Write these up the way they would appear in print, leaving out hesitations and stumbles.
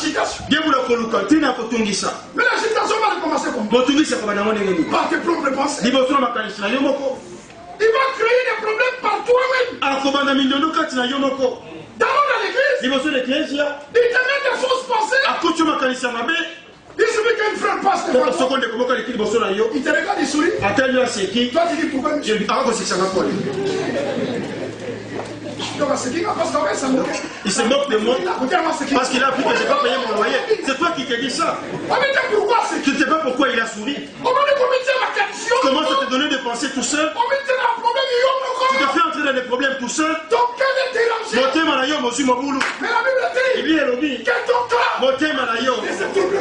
l'agitation. Bien vous la coloca, tu n'as pas tout dit ça. Mais l'agitation va recommencer comme Bon, tu dis ça comme un ami. par tes propres pensées. Dis-moi, tu n'as pas calissé la yomoko. Il va créer des problèmes par toi-même. Ah, comme un ami de nous, quand tu n'as yomoko. Dans l'église, Dis-moi, tu l'église, il te met des fausses pensées. à quoi tu m'as calissé ma mère? Il suffit qu'un frère passe devant toi. Seconde, comment tu as écrit le yo? Il te regarde, il sourit. Attends-lui à c'est qui? Toi, tu dis pourquoi Je dis, ah, c'est ça va pas. Donc, c'est qui va passer avec ça? Il se moque de moi Parce parce qu'il a appris que je n'ai pas payé mon loyer. C'est toi qui t'es dit ça. pourquoi c'est Tu ne sais pas pourquoi il a souri. on va lui commettre la question. Comment ça te donner de penser tout seul? On va te un problème, Tu te fais entrer dans des problèmes tout seul. donc, quel est dérangé? Motema na yo mosu mobulu. Mais la Bible dit, Ibi elobi. quel est ton cas? Motema na yo.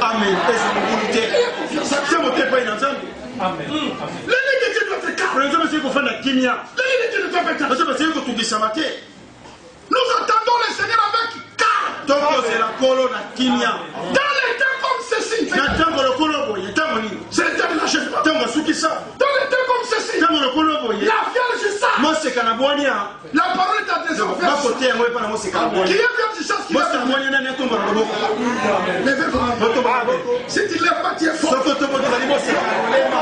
Amen. Ezo mobulu te. C'est motema pa ina nzambe. Amen. L'ennemi de Dieu doit être calme. Pour exemple, c'est qu'on fait la kimia. L'ennemi de Dieu doit être calme. Parce que c'est qu'on tout samate. Nous attendons le Seigneur avec calme. Toko c'est la kolo na kimia. Dans les temps comme ceci, Na tango le kolo boye, tango ni. c'est le temps de l'achèvement. Tango sukisa. Dans les temps comme ceci, Tango le kolo boye. la Vierge sage, Mose kana bwania. la parole est adressée aux Ba vierges. kote yango pa na mose kana Qui bwania. est Vierge sage qui Mose va kana bwania nani atomba na loboko. levez-vous. Boto ba loboko. Si tu ne lèves pas, tu es fort. Soko to boto ni mose kana lema.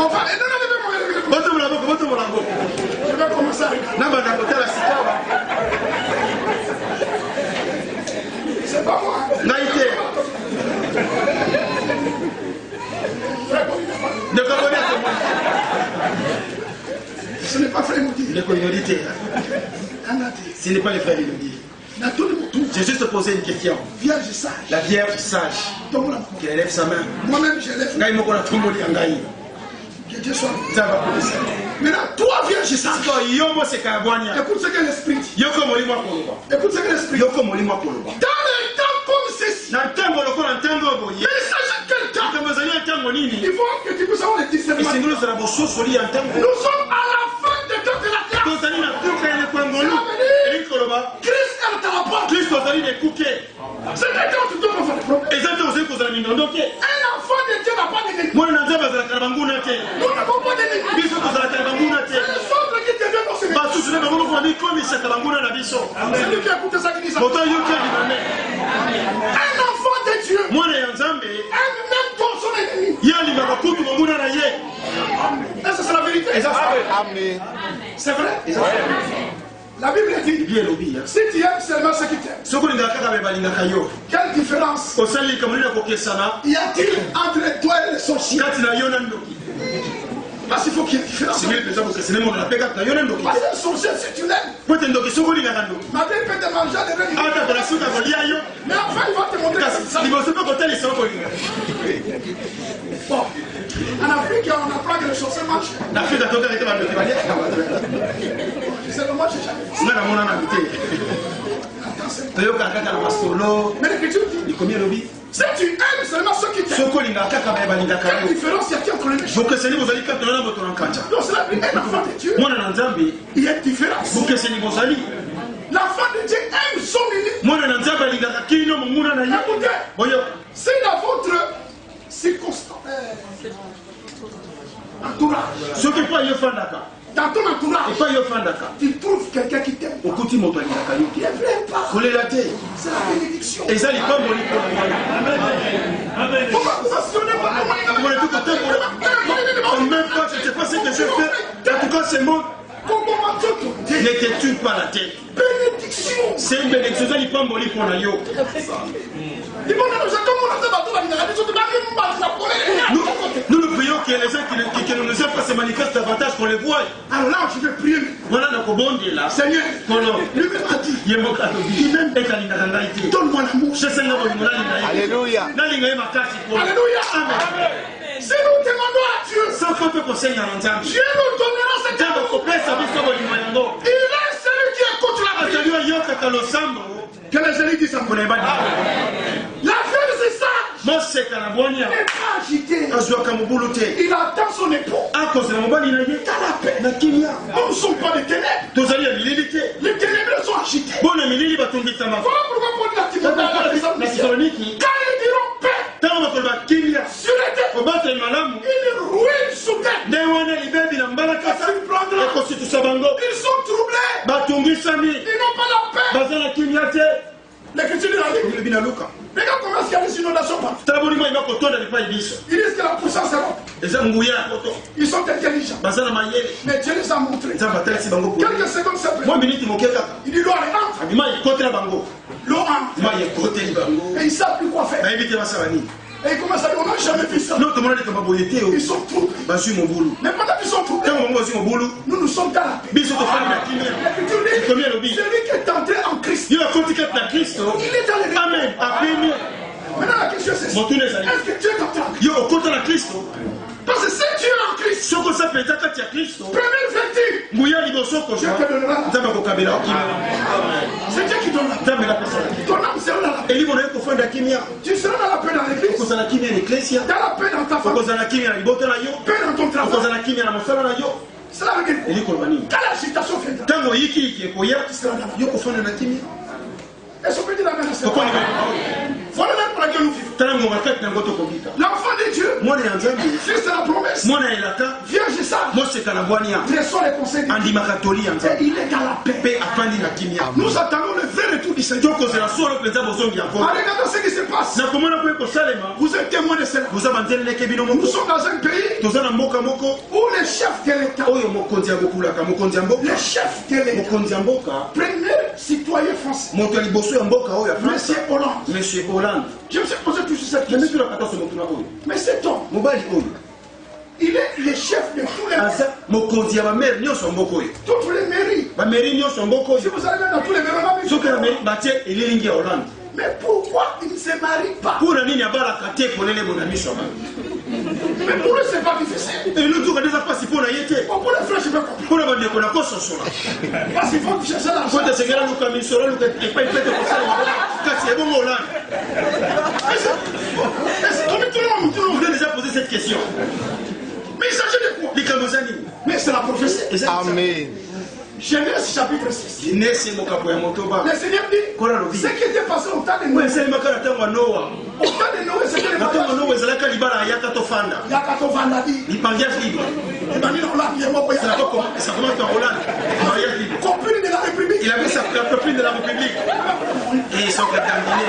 On va. Et non, non, levez-moi, levez-moi. Boto ba loboko, boto ba loboko. Je vais commencer à regarder. Na ba na kotala sikawa. C'est pas moi. Naïté. Ne comprenez pas. Ce n'est pas frère Moudi. Ne connaissez ce n'est pas les frères Elodie. J'ai juste posé une question. Vierge sage. La Vierge sage qui élève sa main. Moi-même, je lève. Ngai moko na tomboli angai. Que Dieu soit. Ça va pour ça. Maintenant, toi, Vierge sage. Toi yombo se kabwania. Écoute ce que l'Esprit dit. Yoko molimo akoloba. Écoute ce que l'Esprit dit. Yoko molimo akoloba. Dans les temps comme ceci, Na tango loko na tango boye. mais il s'agit de quel temps? Kama zali tango nini? Il faut que tu puisses avoir le discernement. Isingulu zala bososo li tango. Nous sommes à la fin des temps de la grâce. Tozali na tuka ele kwangolu. Eli koloba. Christ est à la porte. Kristo zali de kuke. C'est quand tu dois faire des problèmes. Ezate ozali kozala minondoke. Un enfant de Dieu n'a pas d'ennemi. Mwana na nzaba zala karabanguna te. Nous n'avons pas d'ennemi. Biso kozala karabanguna te. C'est les autres qui deviennent nos ennemis. Basusu na bango kwa bikomisa karabanguna na biso. C'est lui qui a écouté ça qui dit ça. Moto yoki alimane. Un enfant de Dieu Mwana ya nzambe. aime même ton son ennemi. Yali bakakutu nguna na ye. Et ça, c'est la vérité. Amen. C'est vrai. La Bible dit, Bien lobi. si tu aimes seulement ceux qui t'aiment, Soko linga kaka be balingaka yo. quelle différence Osali kamulina kokesana. y a-t-il entre toi et les sorciers? Kati na yo na ndoki. Parce qu'il faut qu'il y ait une différence. Simi pesa kokesene mo na peka na yo na ndoki. Parce qu'un sorcier, si tu l'aimes, Pote ndoki soko linga na ndoki. ma vie peut te manger des règles. Ata kola suka kolia yo. Mais enfin, il va te montrer que c'est ça. Liboso pe kotali soko linga. Bon, en Afrique, on apprend que les sorciers marchent. Na fika toka rete ba ndoki ba ye. Je sais pas, moi, j'ai jamais vu ça. Singa na mona na bite. Attends, c'est- Toyoka kaka na masolo. Mais l'écriture dit, Likomi lobi. si tu aimes seulement ceux qui t'aiment, Soko linga kaka be balingaka quelle yo. différence y a-t-il entre les méchants? Bokeseni bozali kaka na moto na nkanja. Non, c'est la vie. Un enfant de Dieu, Mwana na nzambe. il y a une différence. Bokeseni bozali. L'enfant de Dieu aime son ennemi. Mwana na nzambe alingaka kino monguna na ye. Écoutez, Boyo. si dans votre circonstance, entourage, Soki pa yo fandaka. dans ton entourage, Epa yo fandaka. tu trouves quelqu'un qui t'aime. Okuti moto alingaka yo Il te. ne plaît pas. Kolela te. C'est la bénédiction. Eza likambo likolo. Pourquoi vous actionnez pas Comment est-ce que en même temps, je ne sais pas ce que je fais. En tout cas, c'est moi. comment tu Ne te tue pas la tête. bénédiction. C'est une bénédiction. C'est likambo likolo yo. Nous prions que les gens qui ne nous aiment pas se manifestent davantage qu'on les voit. Alors là, je vais prier. Voilà notre bon Dieu là. Seigneur, Kono. lui-même a dit, Yemoka lobi. Même ekalingaka ngai te. donne-moi l'amour. Je sais nga bolingo nalinga ye. Alléluia. Nalinga ye makasi po. Alléluia. Amen. Si nous demandons à Dieu, Sans faute mpe kosenga na nzambe. Dieu nous donnera cet Nzambe amour. kopesa biso bolingo yango. Il est celui qui écoute la prière. Atali oyokaka losambo. Que les élites disent ça. Mpona ebani. La femme, c'est ça. Moseka na bwani Il yango. n'est pas agité. Azwaka mobulu te. Il attend son époux. Akozela mobali na ye. Dans la paix. Na kimia. Nous ne sommes pas des ténèbres. Tozali ya milili te. Les ténèbres sont agités. Bona milili batongisama. Voilà pourquoi Paul l'a dit dans la maison Na du ciel. Thessaloniki. Quand ils diront paix Ntango bakoloba kimia. sur la terre, Kobatela malamu. une ruine soudaine. Nde wana libebi na mbalakasa. Surprendra. Ekositusa bango. Ils sont troublés. Batongisami. Ils n'ont pas la paix. Baza na kimia te. L'Écriture l'étude de la Bible. Regarde comment il y a des inondations partout. Ils disent que la puissance est là. Ils sont intelligents. Mais Dieu les a montré. Quelques secondes simplement. Il dit l'eau entre. L'eau entre. Et ils ne savent plus quoi faire. Et ils commencent à dire, on n'a jamais vu ça. Ils sont troublés. Mais pendant qu'ils sont troublés, nous sommes dans la paix. Celui qui est entré en Christ, il est dans les Amen. Maintenant la question c'est ça. Est-ce que Dieu est entré en Christ? Parce que si tu es en Christ, première vertu, Dieu te donnera la paix. C'est Dieu qui donne la paix. Ton âme sera dans la paix. Tu seras dans la paix dans l'église, dans la paix dans ta famille, paix dans ton travail. Cela veut dire quoi? Quand l'agitation viendra, tu seras dans la paix. Est-ce qu'on peut dire la même chose? Voilà même pour laquelle nous vivons. L'enfant de Dieu, fils de la promesse, vierge sage, dressons les conseils de Dieu. Et il est dans la paix. Nous attendons le vrai retour du Seigneur. En regardant ce qui se passe, vous êtes témoins de cela. Nous sommes dans un pays où les chefs de l'État, premier citoyen français, Monsieur Hollande. Je me suis posé toujours cette question. Mais cet homme, il est le chef de tous les mairies. Si vous allez dans tous les mairies, mais pourquoi il ne se marie pas? Mais pour lui, c'est pas difficile. Pour les frères, je peux comprendre. Parce qu'il faut chercher l'argent. Vous avez déjà posé cette question. Mais il s'agit de quoi? Mais c'est la prophétie. Amen. Genèse chapitre 6. Le Seigneur dit, ce qui était passé au temps de Noé. Au temps de Noé, c'était le mariage. Yakatovanda dit. Il copine de la République. Il avait sa copine de la République. Et ils sont contaminés.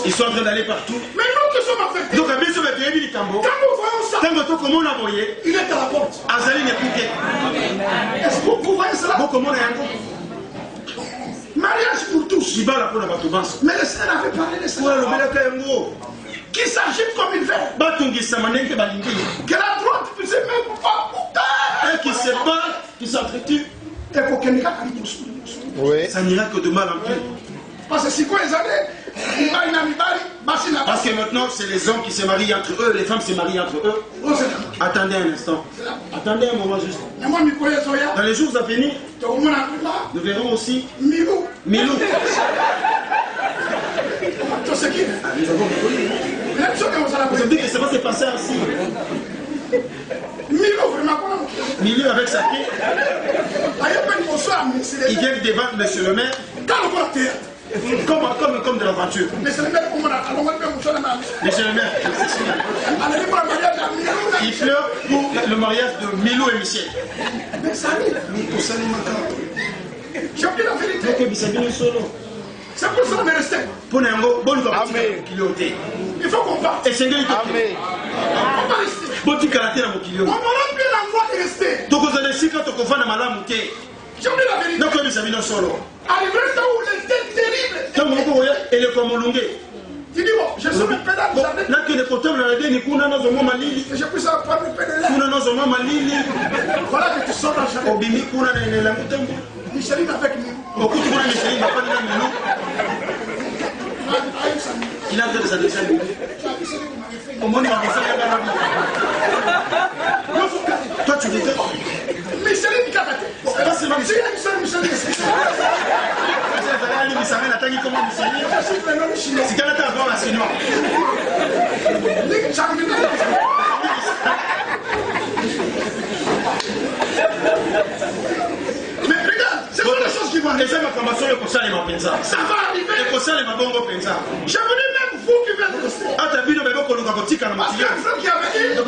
Ils sont en train d'aller partout. Mais nous qui sommes affectés. Donc, quand nous voyons ça, il est à la porte. Est-ce que vous voyez cela? Mariage pour tous. Mais le Seigneur avait parlé de cela. Qui s'agite comme il veut. Que la droite puisse même pas et qui se bat, qui s'entretue. Oui. Ça n'ira que de mal en pire. Parce que maintenant, c'est les hommes qui se marient entre eux, les femmes se marient entre eux. Attendez un instant. Attendez un moment juste. Dans les jours à venir, nous verrons aussi Milou. Tout ce qui est. Nous avons Milou. Vous avez dit que ça va se passer ainsi. Milou avec sa quai. Il vient devant monsieur le maire. Comme de l'aventure. Monsieur le maire, il pleure pour le mariage de Milou et Michel. J'ai oublié la vérité. C'est pour ça qu'on est resté. Amen. Il faut qu'on parte. Amen. On va rester. On aura bien l'endroit de rester. J'ai oublié la vérité. Arrivé là où il était terrible. Il dit bon, je suis le pédale du jardin. Et je puisse avoir le pédale. Voilà que tu sors dans le jardin. Micheline avec nous. Il a fait sa deuxième minute. Toi, tu l'étais. Micheline Kakate. C'est une seule Micheline. Mais regarde, c'est pas la chose qui va arriver. Ça va arriver. J'ai venu même vous qui venez de rester. Parce qu'il y a un frère qui avait dit. Un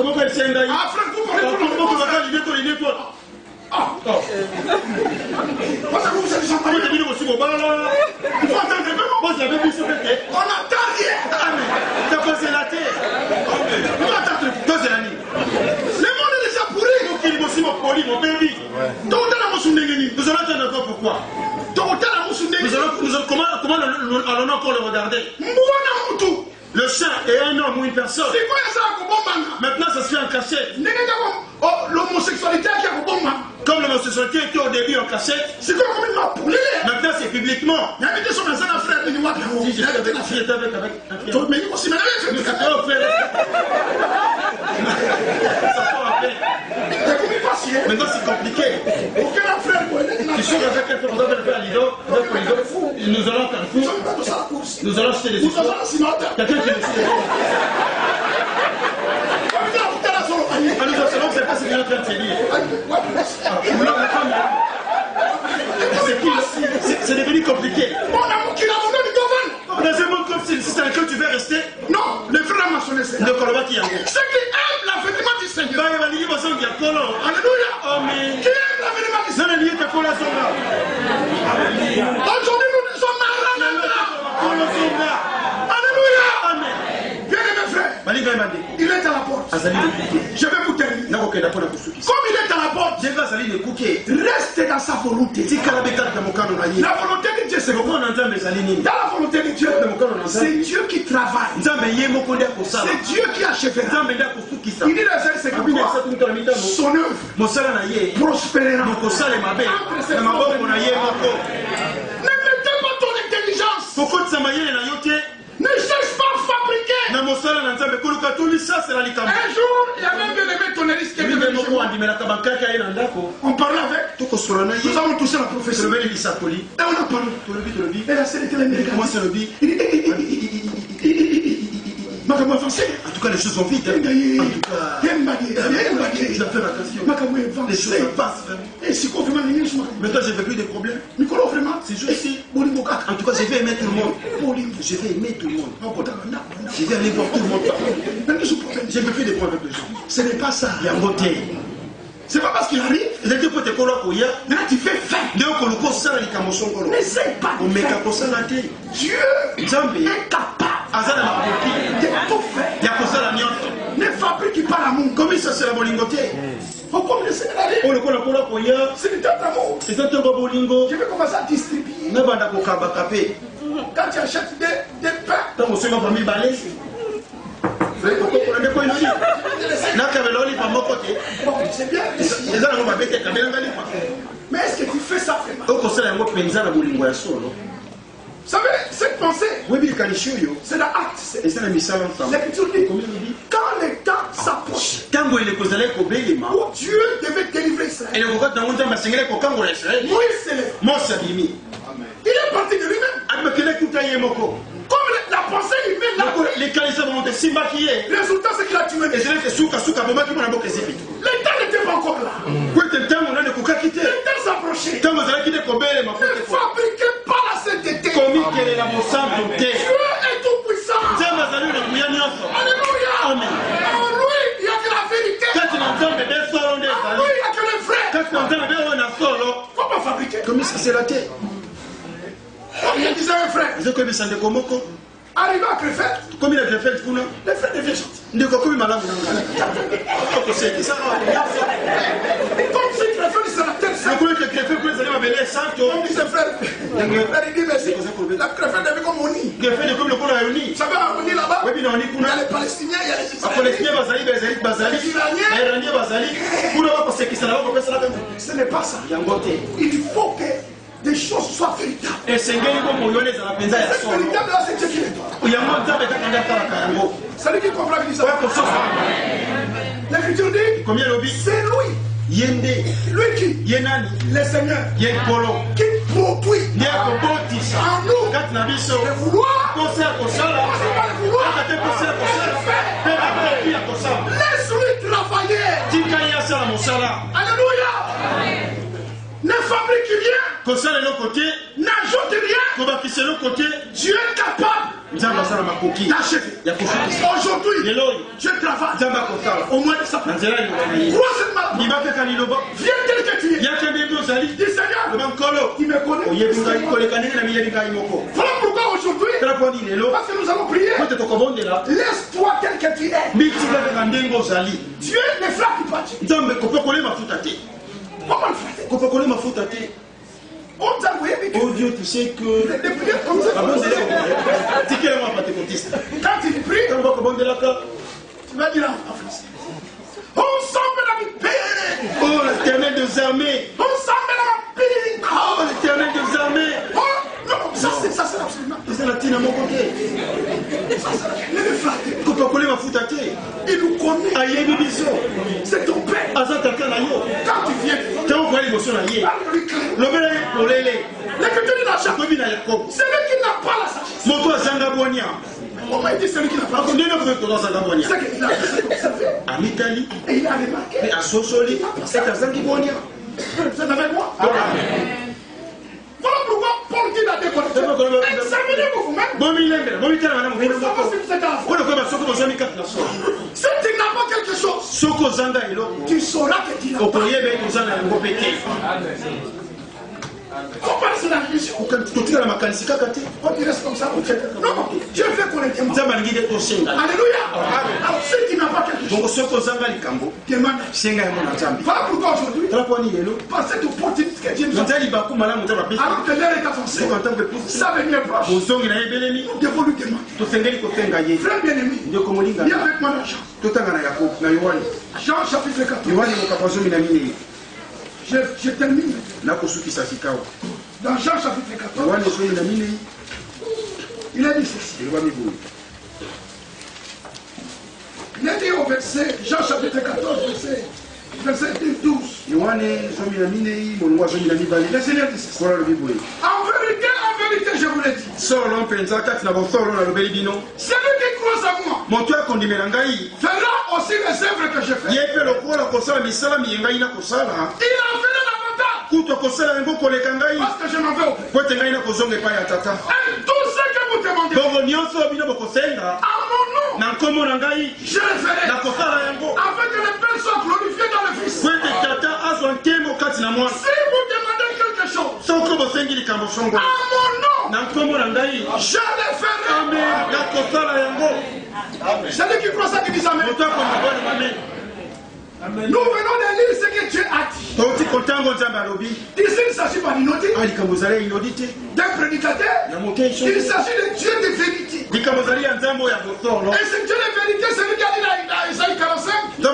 frère, vous parlez pour le monde. Parce que vous êtes gentil. Il faut attendre cause la même chose. On n'entend rien. Amen. T'as posé la terre. Amen. Le monde est déjà pourri. Donc il est aussi mon poli, mon baby. Nous allons attendre encore pourquoi. Nous allons comment allons encore le regarder. Le chien est un homme ou une personne. Maintenant ça se fait en cachette. L'homosexualité qui a bon. Comme l'homosexualité était au début en cachette. Maintenant c'est publiquement. Si j'étais avec un frère. Maintenant c'est compliqué. Tu sais avec un frère Lido, nous allons à Carrefour, nous allons acheter des histoires. Quelqu'un qui nous suit. Nous savons que c'est pas ce qu'il est en train de se dire. C'est devenu compliqué. Dans un monde comme si c'est un que tu veux rester. Non, le frère m'a sonné ça. De Colomba qui a. Ceux qui aiment l'avènement du Seigneur. Alléluia. Amen. Qui aime l'avènement du Seigneur. Aujourd'hui nous sommes malades. Alléluia. Amen. Bien-aimé frère. Il est à la porte. Je vais vous terminer. Comme il est à la porte, reste dans sa volonté. La volonté de Dieu, c'est quoi? Dans la volonté de Dieu, c'est Dieu qui travaille. C'est Dieu qui achève. Il dit dans c'est que toi, son œuvre prospérera. Ne mettez pas ton intelligence. Ne cherche pas à fabriquer. Un jour, il y a même bien aimé ton hélice qui est venu chez moi. On parlait avec. Nous avons touché la prophétie. Et on a parlé. Et la scène était en tout cas, les choses sont vite. En tout cas, je dois faire attention. Les choses passent. Maintenant, je n'ai plus de problèmes. C'est juste ici. En tout cas, je vais aimer tout le monde. Je vais aimer tout le monde. Je vais aller voir tout le monde. Je n'ai plus de problèmes avec les gens. Ce n'est pas ça. Il y a un beauté. C'est pas parce qu'il arrive. Là, tu fais faim. Mais c'est pas Dieu est capable de tout faire. Ne fabrique pas l'amour. Comme ça, c'est la bolingoté. Comme le Seigneur. C'est le temps d'amour. Je vais commencer à distribuer. Quand tu achètes des pains. C'est bien. Mais est-ce que tu fais ça vraiment? Vous savez, cette pensée, c'est l'acte. L'Écriture dit, quand le temps s'approche, où Dieu devait délivrer Israël, Moïse s'élève. Il est parti de lui-même. Comme la pensée humaine, le résultat c'est qu'il a tué. Le temps n'était pas encore là. Le temps s'approchait. Ne fabriquez pas la sainteté. Dieu est tout puissant. Alléluia. Amen. En lui, il n'y a que la vérité. En lui, il n'y a que le vrai. Il ne faut pas fabriquer. Comme ça, c'est la terre. Comme je disais un frère, arrivé à Crefeld, les frères deviennent gentils. Comme si Crefeld c'est la terre. Comme disait frère, il dit merci. La Crefeld devient comme Oni. Vous savez, à Oni là-bas, il y a les Palestiniens, il y a les Israéliens. Ce n'est pas ça. Il faut que des choses soient véritables. Cette véritable là, c'est Dieu qui les donne. C'est lui qui comprend qui dit ça. L'Écriture dit, c'est lui. Lui qui? Le Seigneur. Qui produit en nous le vouloir. Laisse-lui travailler. Alléluia. Ne fabrique rien. N'ajoute rien. Dieu est capable d'achever. Aujourd'hui, Dieu travaille. Au moins de sa place. Crois cette maladie. Viens tel que tu es. Dis Seigneur, il me connaît. Voilà pourquoi aujourd'hui, aujourd'hui, parce que nous allons prier, laisse-toi tel que tu es. Dieu ne flatte pas Dieu. Comment le flatter? Oh Dieu, tu sais que... Quand il prie, tu vas dire en français. Oh l'Éternel des armées. Oh l'Éternel des armées. Non, ça c'est absolument. C'est la tine à mon côté. Il nous connaît. C'est ton père. Quand tu viens, l'Écriture dit dans Jacob, c'est lui qui n'a pas la sagesse. Comment il dit celui qui n'a pas la sagesse? C'est qu'il a observé. Et il a remarqué. C'est avec moi? Voilà pourquoi Paul dit la déconnexion. Examinez-vous vous-même. Pour savoir si vous êtes à la foi. Si tu n'as pas quelque chose, tu sauras que tu n'as pas. Comment c'est la religion? On reste comme ça. Non, Dieu veut qu'on les demande. Alléluia. Alors si tu n'as pas quelque chose, demande. Voilà pourquoi aujourd'hui, par cette opportunité que Dieu nous a donné, alors que l'air est avancé, ça veut bien proche, nous devons lui demander. Frère bien-aimé, viens avec moi dans Jean. Jean chapitre 14. Je termine. Dans Jean chapitre 14, il a dit ceci. Il a dit au verset, Jean chapitre 14, verset 12. Le Seigneur dit ceci. En vérité, je vous l'ai dit. Celui qui croit en moi fera aussi les œuvres que je fais. Il a fait davantage. Parce que je m'en vais au Père. Et tout ce que vous demandez à mon nom, je le ferai. Afin que le Père soit glorifié dans le Fils. Si vous demandez quelque chose à mon nom, je le ferai. C'est lui qui croit ça qui dit amen. Nous venons de lire ce que Dieu a dit. Ici, il ne s'agit pas d'un prédicateur. Il s'agit de Dieu de vérité. Et ce Dieu de vérité, c'est lui qui a dit dans Isaïe 45. Je le dis,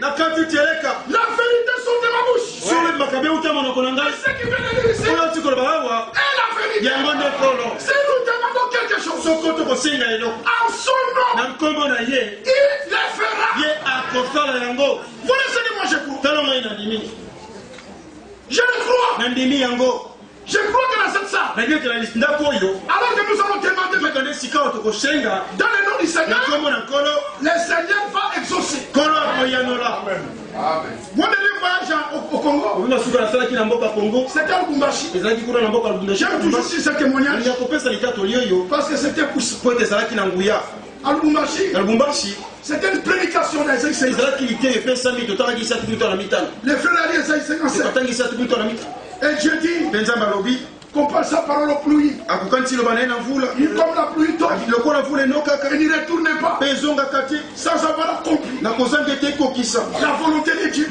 la vérité sort de ma bouche. Et ce qui vient de dire ici est la vérité. Si nous demandons quelque chose en son nom, il le fera. Voilà ce que moi je crois. Je le crois. Je crois que dans cette salle, alors que nous allons demander dans le nom du Seigneur, le Seigneur va exaucer. Moi, je voyage au Congo. C'était au Lubumbashi. J'aime toujours ce témoignage parce que c'était puissant. À Lubumbashi, c'était une prédication d'Isaïe 50. Les frères allaient à Isaïe 57. Et Dieu dit qu'on passe sa parole aux pluies. Comme la pluie tombe, il ne retourne pas sans avoir accompli la volonté de Dieu.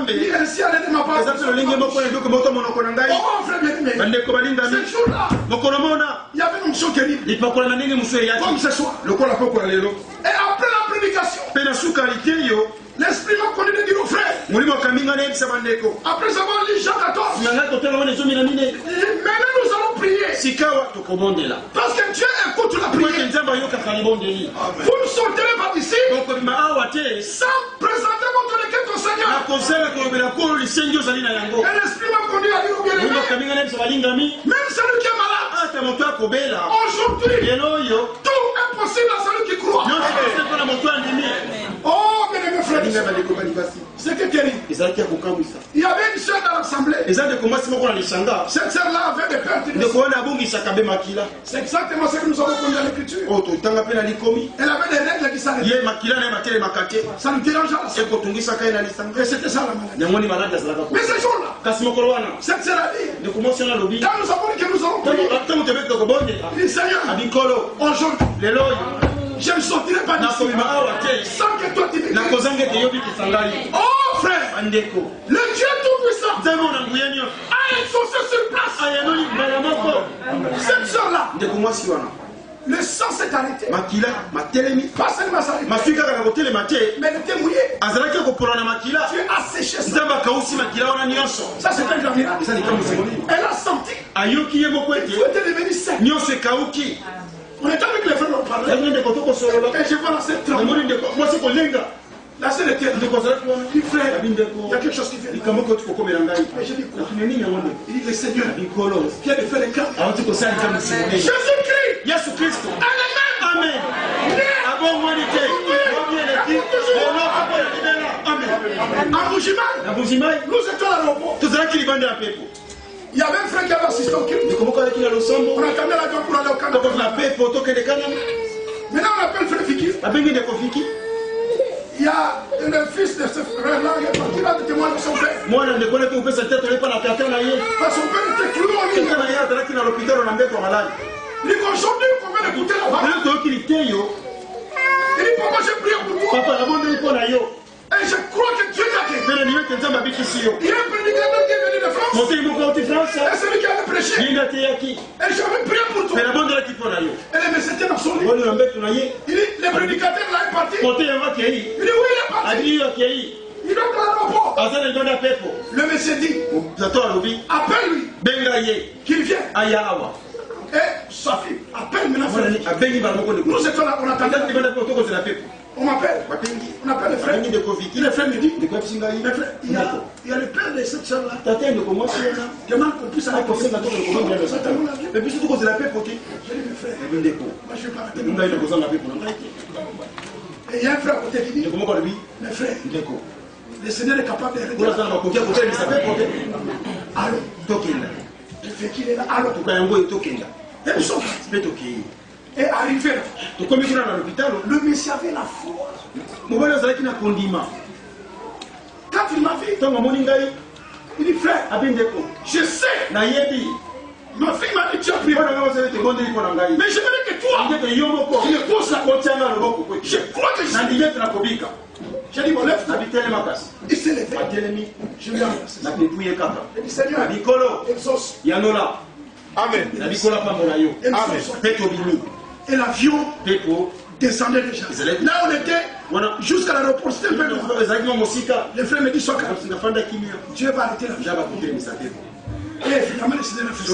Il est ainsi allé de ma part. Oh frère bien-aimé, ce jour-là, il y avait une chose terrible. Comme ce soir. Et après la prédication, l'Esprit m'a conduit de dire aux frères, après avoir lu Jean 14, maintenant nous allons prier. Parce que Dieu écoute la prière. Vous ne sortirez pas d'ici sans présenter votre requête au Seigneur. Et l'Esprit m'a conduit à dire au bien-aimé, même celui qui est malade, aujourd'hui, tout est possible à celui qui croit. Oh, bien-aimé frère, c'était terrible. Il y avait une soeur dans l'assemblée. Cette soeur-là avait des pertes. C'est exactement ce que nous avons connu dans l'écriture. Elle avait des règles qui s'arrêtaient. Ça nous dérangeait. Et c'était ça la maladie. Mais ce jour-là, cette sœur a dit, quand nous avons dit que nous allons prier. Il dit Seigneur, aujourd'hui, je ne sortirai pas d'ici sans que toi tu me guérisses. Oh frère, le Dieu Tout-Puissant a exaucé sur place. Cette soeur-là, le sang s'est arrêté. Pas seulement ça, mais elle était mouillée. Dieu a séché ça. Ça c'est un grand miracle. Elle a senti. Tout était devenu sec. On est avec les frères, on parlait. Et je vois la scène trembler. La scène était. Il dit frère, il y a quelque chose qui fait. Mais je dis quoi? Il dit le Seigneur qui a de faire les cas. Jésus-Christ. Amen. À Bougimal, nous étions à l'aéroport. Il y avait un frère qui avait assisté au culte. On attendait l'avion pour aller au Canada. Maintenant on appelle frère Fiki. Il y a le fils de ce frère-là, il est parti là de témoigner de son père. Parce que son père était cloué au lit. Il dit qu'aujourd'hui, on va l'écouter là-bas. Il dit pourquoi j'ai prié pour toi. Et je crois que Dieu t'a dit. Il y a un prédicateur qui est venu de France. Et celui qui avait prêché. Et j'avais prié pour toi. Et le monsieur était dans son lit. Il dit, le prédicateur là est parti. Il dit, oui, il est parti. Il doit dans l'aéroport. Le monsieur dit, appelle-lui. Qu'il vienne. Et sa fille, appelle maintenant. Nous étions là, on attendait. On m'appelle. On appelle le frère. Le frère me dit, il y a le père de cette soeur-là. Demande qu'on puisse aller pour ça. Je dis, le frère, moi je vais pas arrêter. Et il y a un frère à côté qui dit, le frère, le Seigneur est capable de régler. Allô. Le fait qu'il est là, allô. Et nous sommes et arrivé là, le monsieur avait la foi. Quand il m'a vu, il dit frère, je sais. Ma fille m'a dit tu as prié. Mais je veux que toi, tu me poses la côte. Je crois que je. J'ai dit mon lèvre. Il s'est levé. Je lui ai embrassé. Il dit Seigneur, exauce. Amen. Et l'avion descendait déjà. Là on était jusqu'à l'aéroport, c'était un peu loin. Les frères me disent sois calme. Dieu va arrêter l'avion. Et finalement, le Seigneur a fait ça.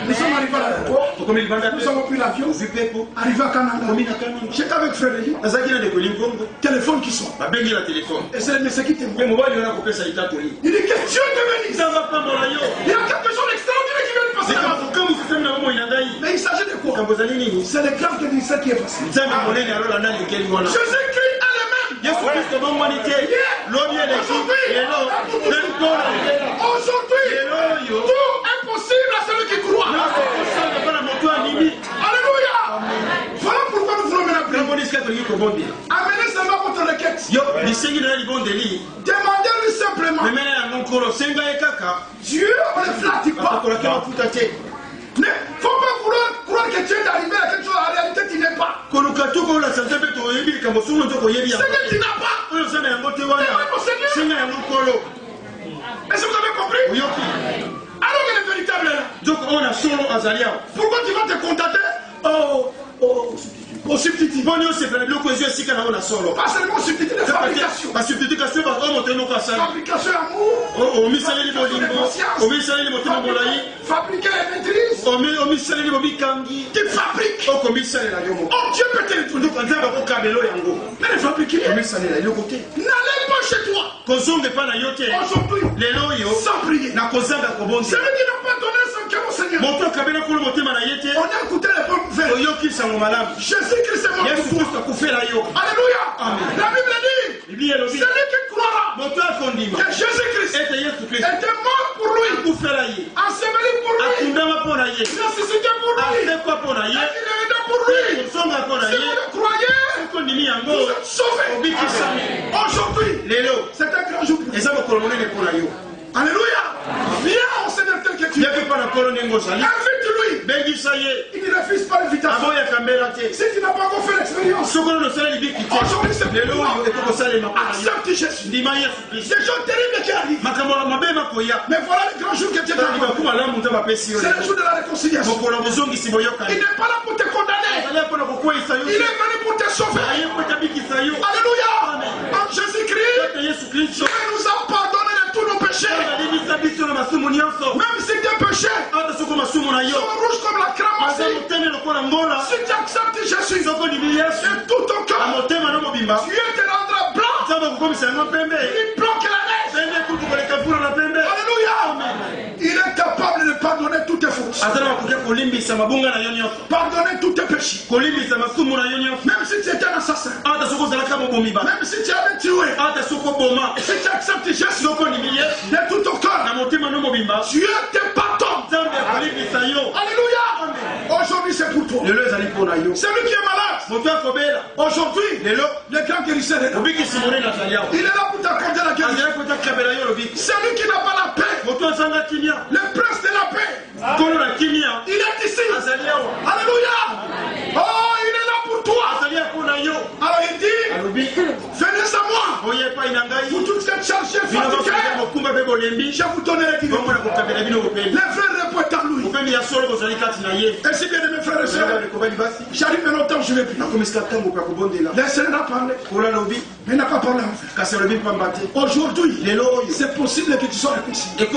Nous sommes arrivés à l'aéroport. Nous sommes pris l'avion. Arrivés à Kananga. J'étais avec frère Eli. Téléphone qui sonne. Et c'est le monsieur qui témoigne. Il dit que Dieu te bénisse. Il y a quelque chose d'extraordinaire qui vient de passer là-bas. Mais il s'agit de quoi? C'est le grave de l'histoire qui est passé. Jésus-Christ a les mêmes. Aujourd'hui, tout est possible à celui qui croit. Alléluia. Voilà pourquoi nous voulons maintenant prier. Amenez seulement votre requête. Demandez-lui simplement. Dieu ne le flatte pas. Il ne faut pas croire que Dieu est arrivé à quelque chose en réalité tu n'es pas. Ce que tu n'as pas. Est-ce que vous avez compris? Alors que le véritable est là. Pourquoi tu vas te contenter au substitut? Pas seulement au substitut de fabrication. Fabrication amour. Fabriquer les maîtrises. Tu fabriques. Oh Dieu peut te le tourner. Mais les fabriquer. N'allez pas chez toi. Aujourd'hui, sans prier. Celui qui n'a pas donné son cœur au Seigneur. On a écouté les bonnes nouvelles. Jésus-Christ est mort pour toi. Alléluia. La Bible dit, celui qui croira que Jésus-Christ était mort pour lui, enseveli pour lui, ressuscité pour lui, et qu'il est venu pour lui. Si vous le croyez, vous êtes sauvés. Aujourd'hui, c'est un grand jour pour vous. Alléluia. Viens au Seigneur tel que tu es. Invite-lui. Il ne refuse pas l'invitation. Si tu n'as pas encore fait l'expérience, aujourd'hui c'est pour toi. Accepte Jésus. Des choses terribles qui arrivent. Mais voilà le grand jour que Dieu t'a donné. C'est le jour de la réconciliation. Il n'est pas là pour te condamner. Il est venu pour te sauver. Alléluia. En Jésus-Christ, Dieu nous a pardonné de tous nos péchés. Même si tes péchés sont rouges comme la cramoisi, si tu acceptes Jésus de tout ton cœur, Dieu te rendra blanc. Il bloque la neige. Alléluia. Il est capable de pardonner toutes tes fautes. Pardonner tous tes péchés. Même si tu étais un assassin. Même si tu avais tué. Si tu acceptes Jésus de tout ton cœur, Dieu te pardonne. Alléluia. Aujourd'hui c'est pour toi. Celui qui est malade. Aujourd'hui, le grand guérisseur est là. Il est là pour t'accorder la guérison. Celui qui n'a pas la paix. Le prince de la paix. Il est ici. Alléluia. Oh, il est là pour toi. Alors il dit, venez à moi. Vous tous êtes chargés, fatigués. Je vous donnerai du repos. Les frères répondent à lui. Et si bien de mes frères et sœurs, j'arrive maintenant au temps où je vais plus. Laissez-le parler. Mais il n'a pas parlé en fait. Aujourd'hui, c'est possible que tu sois réconcilié.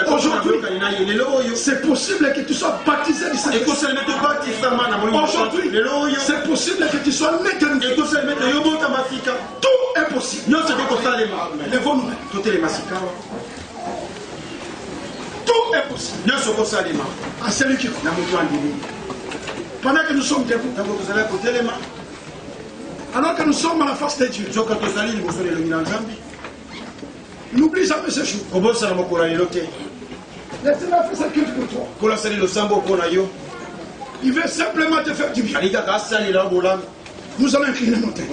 Aujourd'hui, c'est possible que tu sois baptisé du Saint-Esprit. Aujourd'hui, c'est possible que tu sois né de nouveau. Tout est possible. Lèvons-nous. Tout est possible. À celui qui croit. Pendant que nous sommes debout, alors que nous sommes à la face de Dieu, n'oublie jamais ce jour. Laisse-la faire sa culte pour toi. Il veut simplement te faire du bien. Nous allons incliner nos têtes.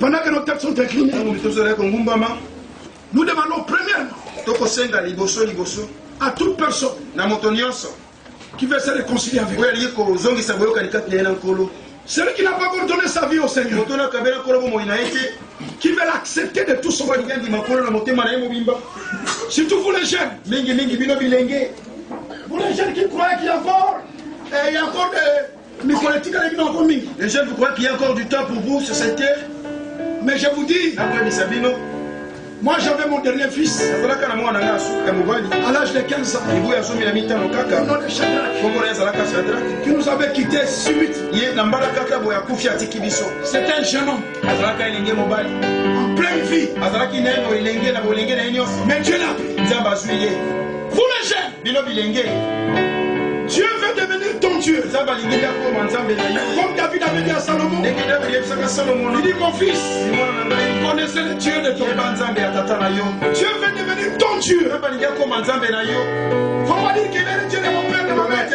Pendant que nos têtes sont inclinées, nous demandons premièrement à toute personne qui veut se réconcilier avec nous. Celui qui n'a pas encore donné sa vie au Seigneur, qui veut l'accepter de tout son cœur. Surtout vous les jeunes. Vous les jeunes qui croient qu'il y a encore les jeunes, vous croyez qu'il y a encore du temps pour vous sur cette terre? Mais je vous dis, moi j'avais mon dernier fils à l'âge de 15 ans. Au nom de Shadrach, qui nous avait quittés subit. C'était un jeune homme en pleine vie. Mais Dieu l'a pris. Vous les jeunes, Dieu veut devenir ton Dieu. Comme David avait dit à Salomon, il dit mon fils, connaissez le Dieu de ton père. Dieu veut devenir ton Dieu. Faut pas dire qu'il est le Dieu de mon père, de ma mère.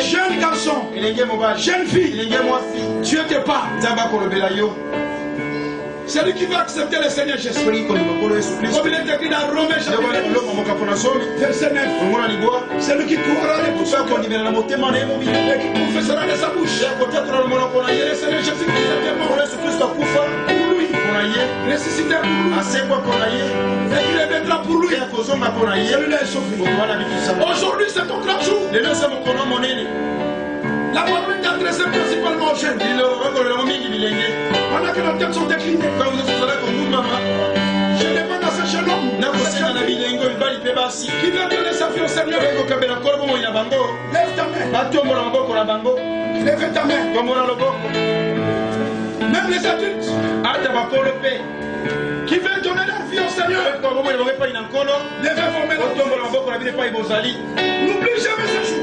Jeune garçon, jeune fille, Dieu te parle. Celui qui veut accepter le Seigneur Jésus, comme il est écrit dans Romains chapitre 12, verset 9, celui qui croira de tout son cœur et qui confessera de sa bouche que le Seigneur Jésus-Christ est mort pour lui, ressuscité pour lui, et qu'il reviendra pour lui, celui-là est sauvé. Aujourd'hui c'est ton grand jour. La parole est adressée principalement aux jeunes. Pendant que nos têtes sont déclinées, je demande à ce jeune homme qui veut donner sa vie au Seigneur. Lève ta main. Lève ta main. Même les adultes qui veulent donner leur vie au Seigneur, levez vos mains. N'oublie jamais ce jour.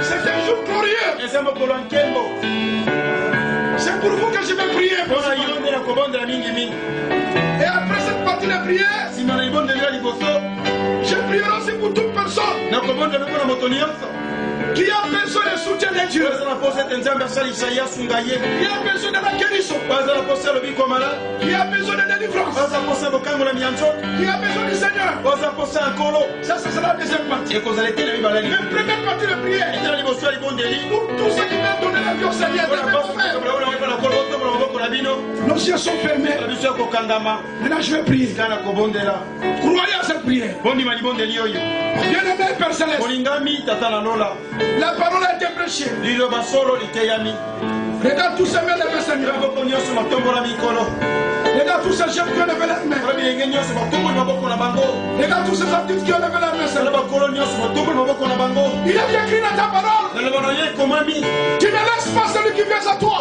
C'est un jour glorieux. C'est pour vous que je vais prier. Et après cette partie de prière, je Je prierai aussi pour toute personne qui a besoin de soutien de Dieu, qui a besoin de la guérison, qui a besoin de délivrance, qui a besoin du Seigneur. Ça sera la deuxième partie. La première partie de prière pour tous ceux qui veulent donner la vie au Seigneur. Nos yeux sont fermés. Maintenant je vais prier. Croyez à cette prière. Bien-aimé Père Céleste, la parole a été prêchée. Regarde tous ces mains levées, Seigneur. Regarde tous ces jeunes qui ont levé la main. Regarde tous ces adultes qui ont levé la main, Seigneur. Il est écrit dans ta parole. Tu ne laisses pas celui qui vient à toi.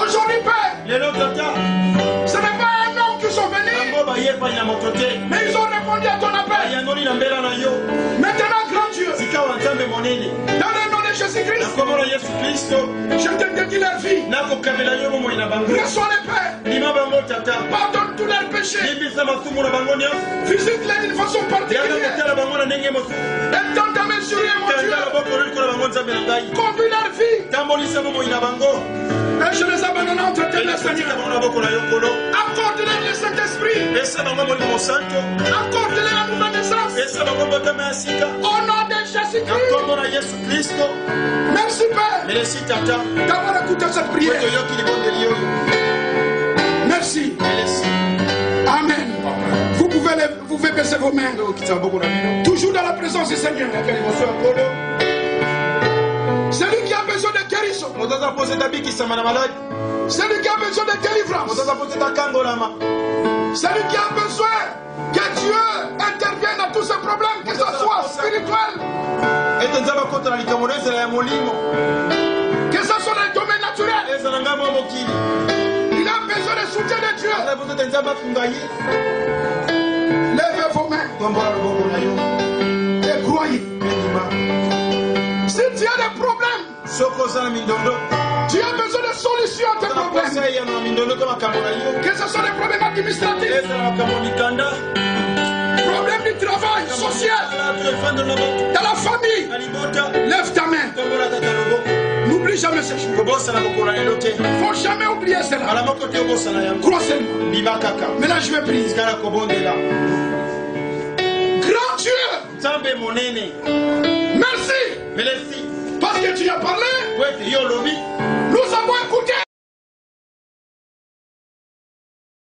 Aujourd'hui, Père, ce n'est pas un homme qui sont venus, mais ils ont répondu à ton appel. Maintenant, grand Dieu, dans le nom de Jésus-Christ, je te dédie leur vie. Reçois les Pères. Pardonne tous leurs péchés. Visite-les d'une façon particulière. Étends ta main sur eux, mon Dieu. Conduis leur vie. Et je les abandonne entre tes mains, Seigneur. Accorde-leur le Saint-Esprit. Accorde-leur la nouvelle naissance. Au nom de Jésus-Christ. Merci, Père, d'avoir écouté cette prière. Merci. Amen. Vous pouvez baisser vos mains. Toujours dans la présence du Seigneur. Celui qui a besoin de guérison, celui qui a besoin de délivrance, celui qui a besoin que Dieu intervienne dans tous ces problèmes, que ce soit spirituel, que ce soit dans le domaine naturel. Il a besoin de soutien de Dieu. Levez vos mains et croyez. Si tu as des problèmes, tu as besoin de solutions à tes problèmes. Que ce soit des problèmes administratifs, problèmes du travail, social, dans la famille, lève ta main. N'oublie jamais ces choses. Il ne faut jamais oublier cela. Crois seulement. Maintenant je vais prier. Grand Dieu, merci. Parce que tu as parlé, nous avons écouté.